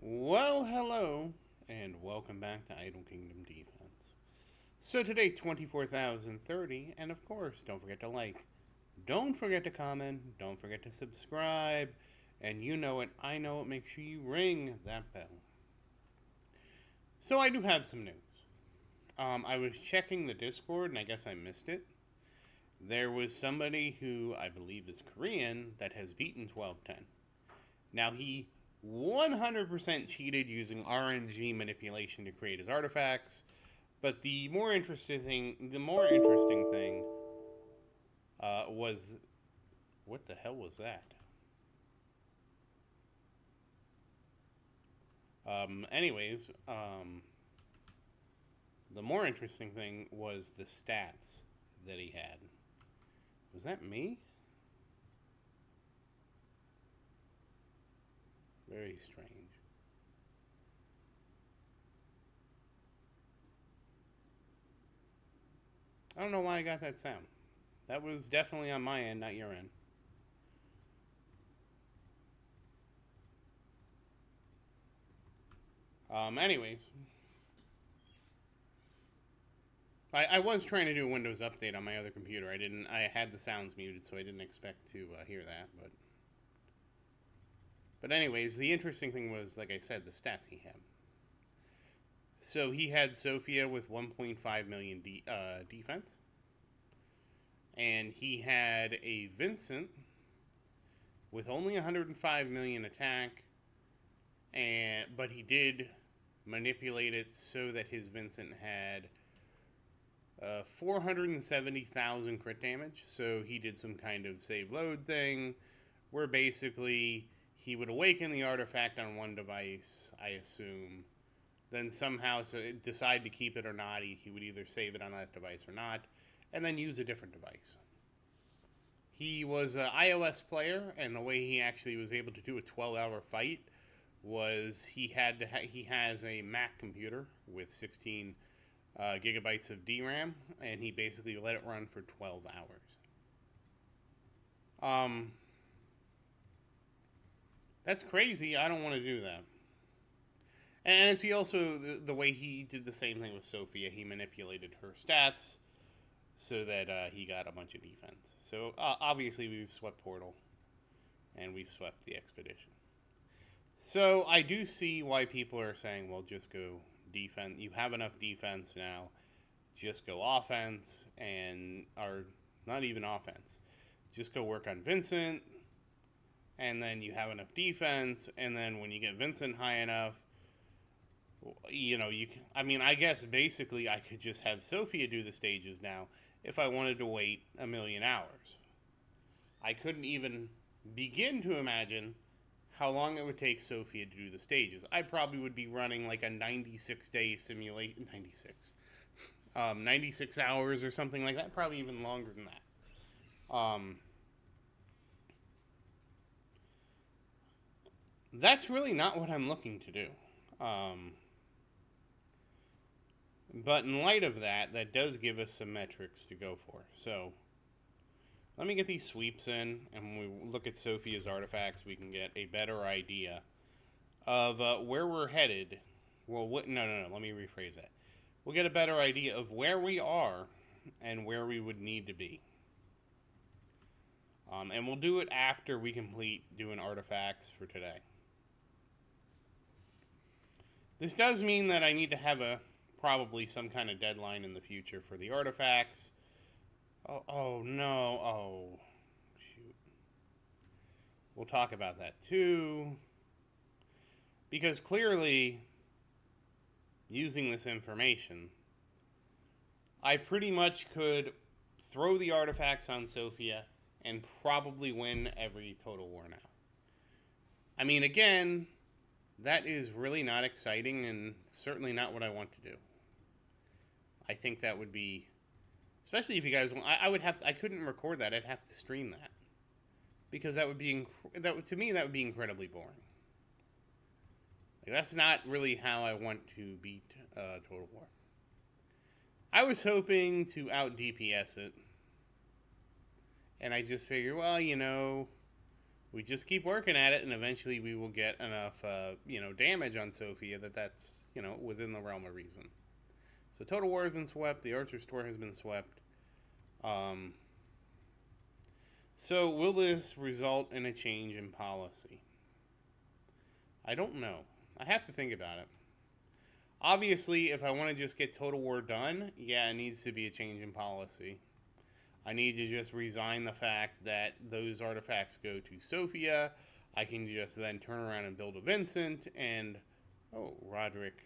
Well, hello, and welcome back to Idle Kingdom Defense. So today, 24,030, and of course, don't forget to like, don't forget to comment, don't forget to subscribe, and you know it, I know it, make sure you ring that bell. So I do have some news. I was checking the Discord, and I guess I missed it. There was somebody who I believe is Korean that has beaten 1210. Now, he 100% cheated using RNG manipulation to create his artifacts, but the more interesting thing was, what the hell was that? The more interesting thing was the stats that he had. Was that me? Very strange. I don't know why I got that sound. That was definitely on my end, not your end. Anyways, I was trying to do a Windows update on my other computer. I had the sounds muted, so I didn't expect to hear that. But anyways, the interesting thing was, like I said, the stats he had. So he had Sophia with 1.5 million defense, and he had a Vincent with only 105 million attack, but he did manipulate it so that his Vincent had 470,000 crit damage. So he did some kind of save load thing where basically he would awaken the artifact on one device, I assume. Then somehow decide to keep it or not. He would either save it on that device or not, and then use a different device. He was an iOS player, and the way he actually was able to do a 12-hour fight was he has a Mac computer with 16 gigabytes of DRAM, and he basically let it run for 12 hours. That's crazy. I don't want to do that. And as he also, the way he did the same thing with Sophia, he manipulated her stats so that he got a bunch of defense. So obviously we've swept Portal, and we've swept the Expedition. So I do see why people are saying, well, just go defense. You have enough defense now. Just go offense, or not even offense. Just go work on Vincent, and then you have enough defense, and then when you get Vincent high enough, I guess basically I could just have Sophia do the stages now if I wanted to wait a million hours. I couldn't even begin to imagine how long it would take Sophia to do the stages. I probably would be running like a 96-day simulation, 96 hours or something like that, probably even longer than that. That's really not what I'm looking to do. But in light of that, that does give us some metrics to go for. So let me get these sweeps in, and when we look at Sophia's artifacts, we can get a better idea of where we're headed. Well, no, let me rephrase that. We'll get a better idea of where we are and where we would need to be. And we'll do it after we complete doing artifacts for today. This does mean that I need to have probably some kind of deadline in the future for the artifacts. Oh no. Oh, shoot. We'll talk about that too. Because clearly, using this information, I pretty much could throw the artifacts on Sophia and probably win every Total War now. I mean, again, that is really not exciting and certainly not what I want to do. I think that would be, especially if you guys want, I couldn't record that. I'd have to stream that. Because that would be, to me, that would be incredibly boring. Like, that's not really how I want to beat Total War. I was hoping to out DPS it. And I just figured, well, We just keep working at it, and eventually we will get enough, damage on Sophia that's, within the realm of reason. So Total War has been swept. The Archer Store has been swept. So will this result in a change in policy? I don't know. I have to think about it. Obviously, if I want to just get Total War done, yeah, it needs to be a change in policy. I need to just resign the fact that those artifacts go to Sophia. I can just then turn around and build a Vincent and, Roderick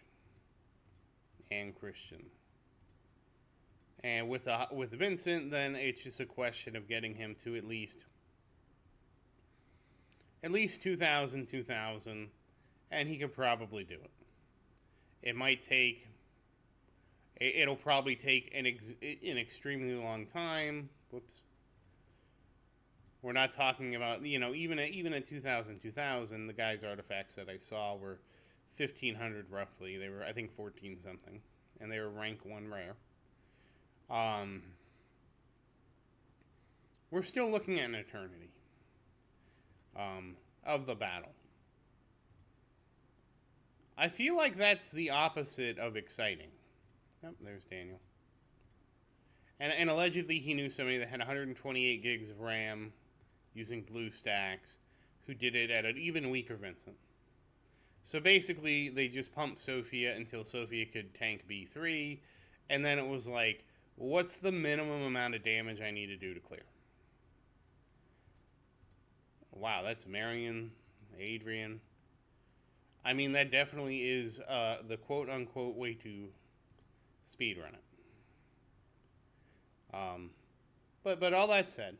and Christian. And with Vincent, then it's just a question of getting him to at least 2,000, and he could probably do it. It'll probably take an extremely long time. Whoops. We're not talking about, even at 2,000, the guy's artifacts that I saw were 1,500 roughly. They were, I think, 14 something, and they were rank 1 rare. We're still looking at an eternity of the battle. I feel like that's the opposite of exciting. Yep, there's Daniel. And allegedly he knew somebody that had 128 gigs of RAM using BlueStacks who did it at an even weaker Vincent. So basically they just pumped Sophia until Sophia could tank B3, and then it was like, what's the minimum amount of damage I need to do to clear? Wow, that's Marion, Adrian. I mean, that definitely is the quote-unquote way to speedrun it. But all that said,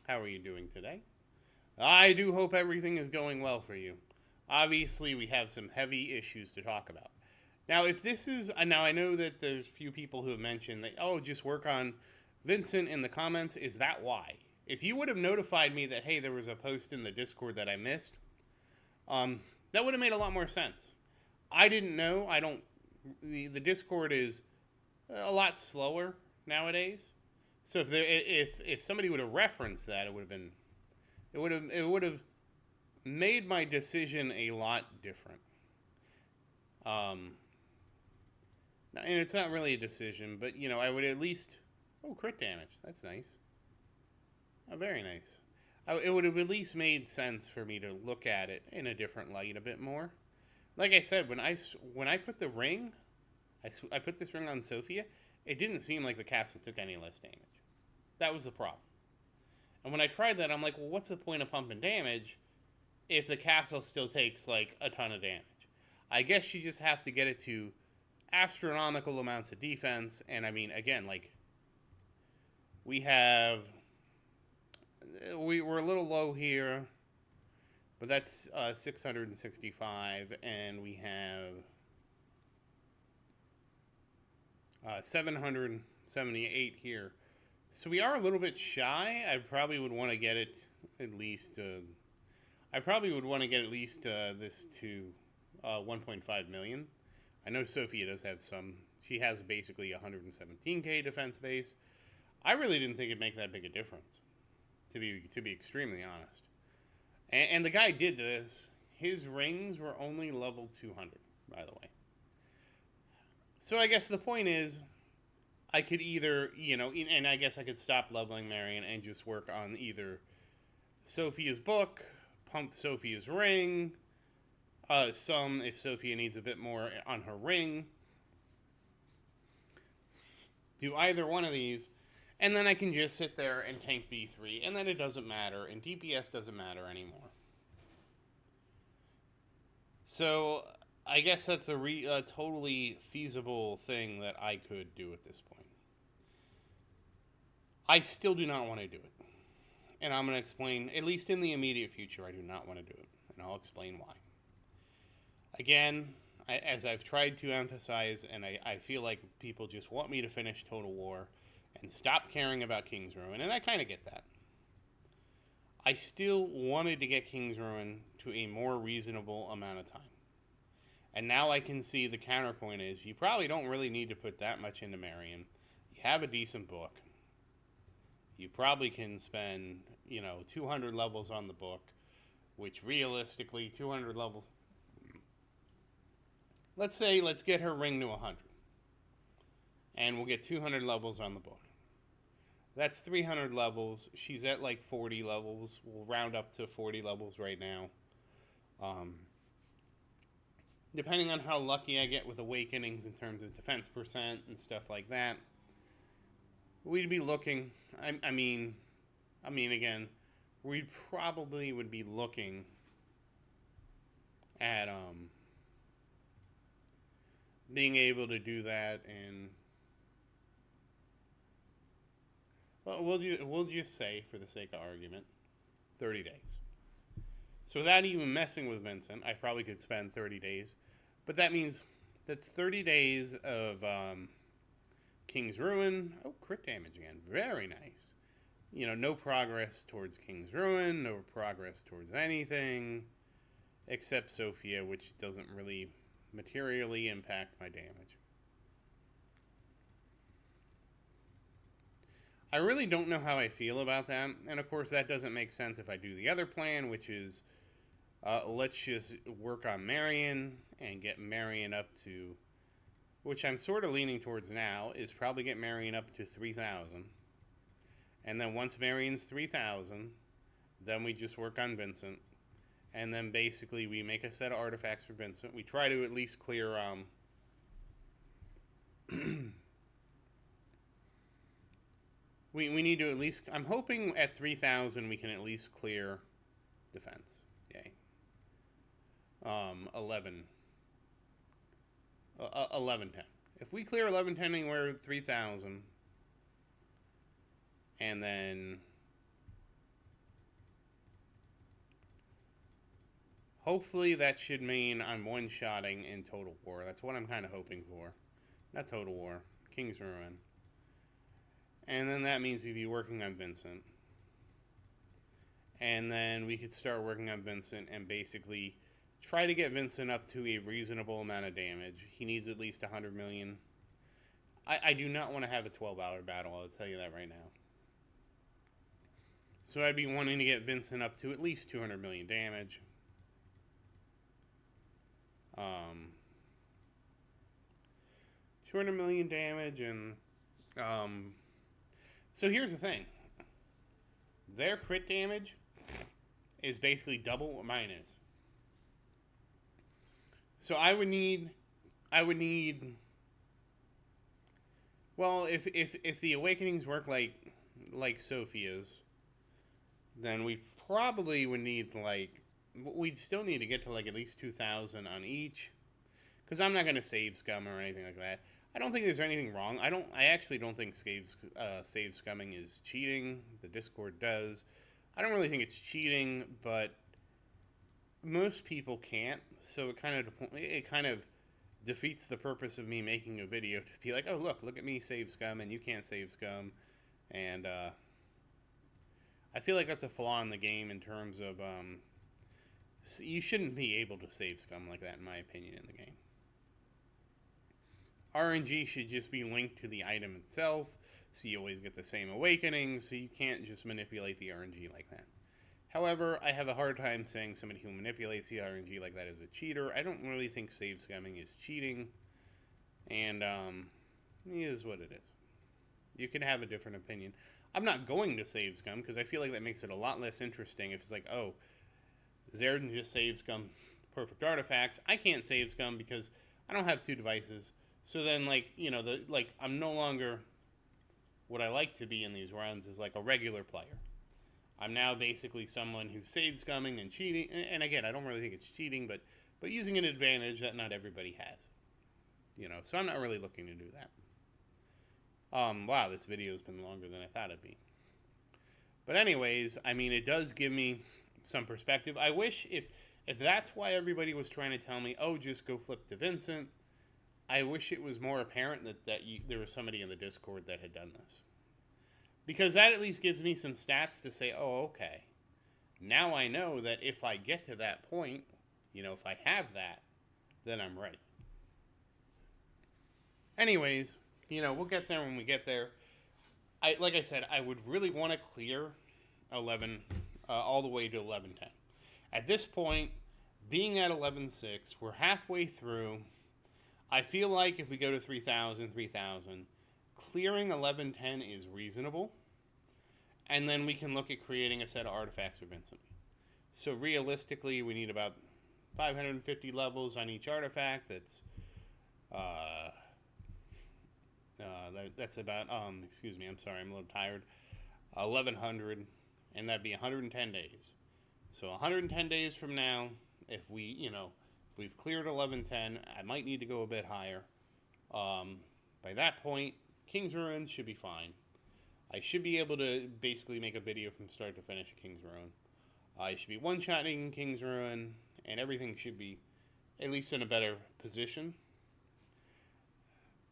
how are you doing today? I do hope everything is going well for you. Obviously, we have some heavy issues to talk about. Now, if this is... Now, I know that there's a few people who have mentioned that, just work on Vincent in the comments. Is that why? If you would have notified me that, hey, there was a post in the Discord that I missed, that would have made a lot more sense. I didn't know. The Discord is a lot slower nowadays. So if somebody would have referenced that, it would have made my decision a lot different. And it's not really a decision, but I would at least crit damage. That's nice. Very nice. It would have at least made sense for me to look at it in a different light a bit more. Like I said, when I put the ring, I put this ring on Sophia, it didn't seem like the castle took any less damage. That was the problem. And when I tried that, I'm like, well, what's the point of pumping damage if the castle still takes, like, a ton of damage? I guess you just have to get it to astronomical amounts of defense. And, I mean, again, like, we're a little low here, but that's 665, and we have 778 here. So we are a little bit shy. I probably would want to get it at least. This to 1.5 million. I know Sophia does have some. She has basically 117k defense base. I really didn't think it'd make that big a difference, to be extremely honest. And the guy did this. His rings were only level 200, by the way. So I guess the point is, I could either, and I guess I could stop leveling Marion and just work on either Sophia's book, pump Sophia's ring, if Sophia needs a bit more on her ring. Do either one of these, and then I can just sit there and tank B3, and then it doesn't matter, and DPS doesn't matter anymore. So I guess that's a totally feasible thing that I could do at this point. I still do not want to do it. And I'm going to explain, at least in the immediate future, I do not want to do it. And I'll explain why. Again, as I've tried to emphasize, and I feel like people just want me to finish Total War and stop caring about King's Ruin, and I kind of get that. I still wanted to get King's Ruin to a more reasonable amount of time. And now I can see the counterpoint is, you probably don't really need to put that much into Marion. You have a decent book. You probably can spend, 200 levels on the book. which realistically, 200 levels. Let's say, let's get her ring to 100. And we'll get 200 levels on the book. That's 300 levels. She's at like 40 levels. We'll round up to 40 levels right now. Depending on how lucky I get with awakenings in terms of defense percent and stuff like that, we'd be looking, I mean, again, we probably would be looking at being able to do that in, well, we'll just say, for the sake of argument, 30 days. So without even messing with Vincent, I probably could spend 30 days. But that means that's 30 days of King's Ruin. Oh, crit damage again. Very nice. You know, no progress towards King's Ruin, no progress towards anything, except Sophia, which doesn't really materially impact my damage. I really don't know how I feel about that, and of course that doesn't make sense if I do the other plan, which is let's just work on Marion and get Marion up to, which I'm sort of leaning towards now, is probably get Marion up to 3,000. And then once Marion's 3,000, then we just work on Vincent. And then basically we make a set of artifacts for Vincent. We try to at least clear we need to at least, I'm hoping at 3,000 we can at least clear defense. Yay. 11. 1110. If we clear 1110 anywhere at 3,000, and then hopefully that should mean I'm one-shotting in Total War. That's what I'm kind of hoping for. Not Total War. King's Ruin. And then that means we'd be working on Vincent. And then we could start working on Vincent and basically try to get Vincent up to a reasonable amount of damage. He needs at least 100 million. I do not want to have a 12-hour battle, I'll tell you that right now. So I'd be wanting to get Vincent up to at least 200 million damage. 200 million damage, and so here's the thing. Their crit damage is basically double what mine is. So I would need, well, if the awakenings work like Sophia's, then we probably would need we'd still need to get to at least 2,000 on each, because I'm not going to save scum or anything like that. I don't think there's anything wrong. I actually don't think save scumming is cheating. The Discord does. I don't really think it's cheating, but most people can't, so it kind of defeats the purpose of me making a video to be like, oh, look at me save scum, and you can't save scum, and I feel like that's a flaw in the game in terms of you shouldn't be able to save scum like that, in my opinion, in the game. RNG should just be linked to the item itself, so you always get the same awakening, so you can't just manipulate the RNG like that. However, I have a hard time saying somebody who manipulates the RNG like that is a cheater. I don't really think save scumming is cheating, and it is what it is. You can have a different opinion. I'm not going to save scum, because I feel like that makes it a lot less interesting if it's like, oh, Zerdan just saves scum perfect artifacts. I can't save scum because I don't have two devices. So then, I'm no longer what I like to be in these runs is like a regular player. I'm now basically someone who saves scumming and cheating. And again, I don't really think it's cheating, but using an advantage that not everybody has. So I'm not really looking to do that. Wow, this video's been longer than I thought it'd be. But anyways, it does give me some perspective. I wish if that's why everybody was trying to tell me, oh, just go flip to Vincent, I wish it was more apparent that there was somebody in the Discord that had done this. Because that at least gives me some stats to say, oh, okay. Now I know that if I get to that point, if I have that, then I'm ready. Anyways, we'll get there when we get there. Like I said, I would really want to clear 11, all the way to 1110. At this point, being at 11.6, we're halfway through. I feel like if we go to 3,000, clearing 1110 is reasonable. And then we can look at creating a set of artifacts for Vincent. So realistically, we need about 550 levels on each artifact. That's about, excuse me, I'm sorry, I'm a little tired. 1,100, and that'd be 110 days. So 110 days from now, if we've cleared 1110, I might need to go a bit higher. By that point, King's Ruin should be fine. I should be able to basically make a video from start to finish at King's Ruin. I should be one-shotting King's Ruin, and everything should be at least in a better position.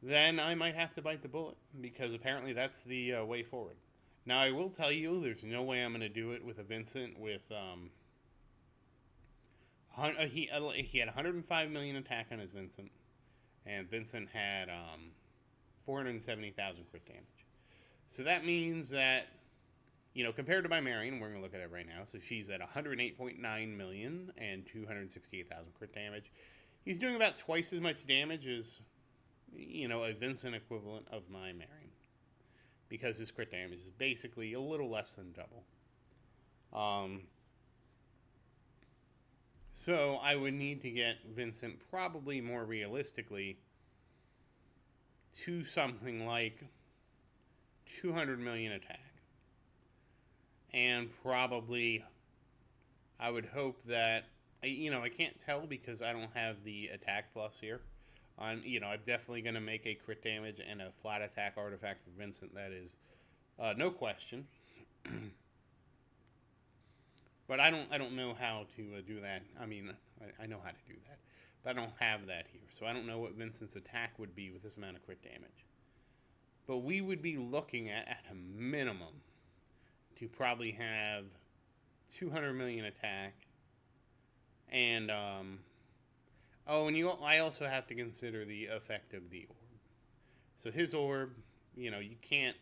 Then I might have to bite the bullet, because apparently that's the way forward. Now, I will tell you, there's no way I'm going to do it with a Vincent with... he had 105 million attack on his Vincent, and Vincent had 470,000 crit damage. So that means that, compared to my Marion, we're going to look at it right now. So she's at 108.9 million and 268,000 crit damage. He's doing about twice as much damage as, a Vincent equivalent of my Marion, because his crit damage is basically a little less than double. So I would need to get Vincent probably more realistically to something like 200 million attack. And probably I would hope that, I can't tell because I don't have the attack plus here. I'm definitely going to make a crit damage and a flat attack artifact for Vincent. That is no question. But I don't know how to do that. I mean, I know how to do that, but I don't have that here. So I don't know what Vincent's attack would be with this amount of crit damage. But we would be looking at a minimum, to probably have 200 million attack. And, I also have to consider the effect of the orb. So his orb, you can't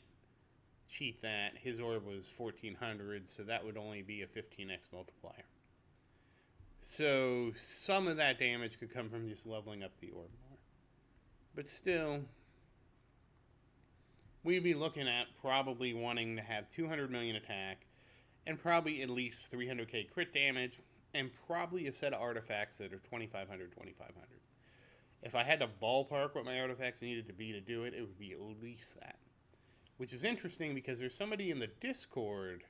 cheat that. His orb was 1,400, so that would only be a 15x multiplier. So some of that damage could come from just leveling up the orb more. But still, we'd be looking at probably wanting to have 200 million attack, and probably at least 300k crit damage, and probably a set of artifacts that are 2,500. If I had to ballpark what my artifacts needed to do it, it would be at least that. Which is interesting because there's somebody in the Discord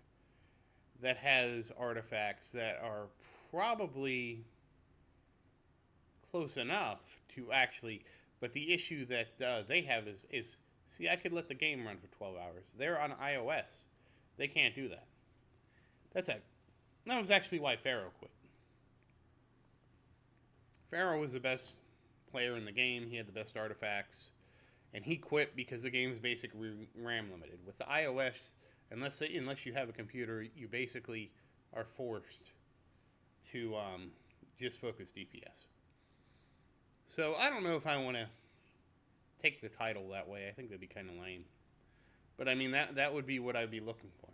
that has artifacts that are probably close enough to actually... But the issue that they have is... See, I could let the game run for 12 hours. They're on iOS. They can't do that. That was actually why Pharaoh quit. Pharaoh was the best player in the game. He had the best artifacts. And he quit because the game is basically RAM limited. With the iOS, unless you have a computer, you basically are forced to just focus DPS. So I don't know if I want to take the title that way. I think that'd be kind of lame. But I mean, that would be what I'd be looking for.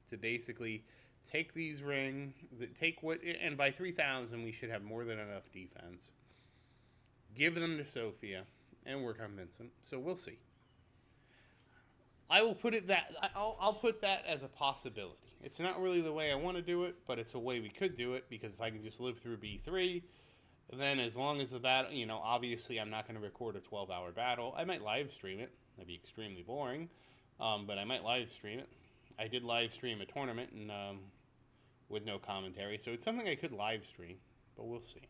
To basically take these and by 3,000 we should have more than enough defense. Give them to Sophia and work on Vincent. So we'll see. I'll put that as a possibility. It's not really the way I want to do it, but it's a way we could do it, because if I can just live through B3, then as long as the battle, obviously I'm not going to record a 12-hour battle. I might live stream it. That'd be extremely boring, but I might live stream it. I did live stream a tournament and with no commentary, so it's something I could live stream, but we'll see.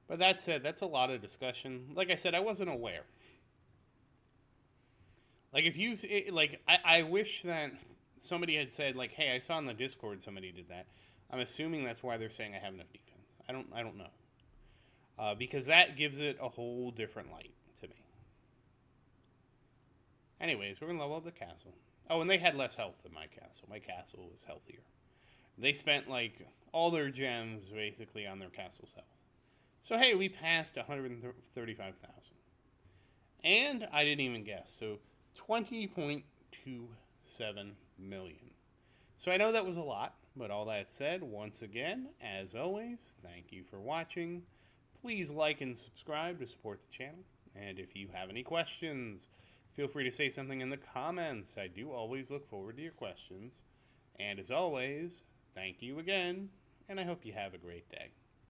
But that said, that's a lot of discussion. Like I said, I wasn't aware. I wish that somebody had said, hey, I saw in the Discord somebody did that. I'm assuming that's why they're saying I have enough defense. I don't know. Because that gives it a whole different light to me. Anyways, we're going to level up the castle. Oh, and they had less health than my castle. My castle was healthier. They spent, all their gems, basically, on their castle's health. So, hey, we passed 135,000. And I didn't even guess. So, 20.27 million. So, I know that was a lot. But all that said, once again, as always, thank you for watching. Please like and subscribe to support the channel. And if you have any questions, feel free to say something in the comments. I do always look forward to your questions. And as always, thank you again, and I hope you have a great day.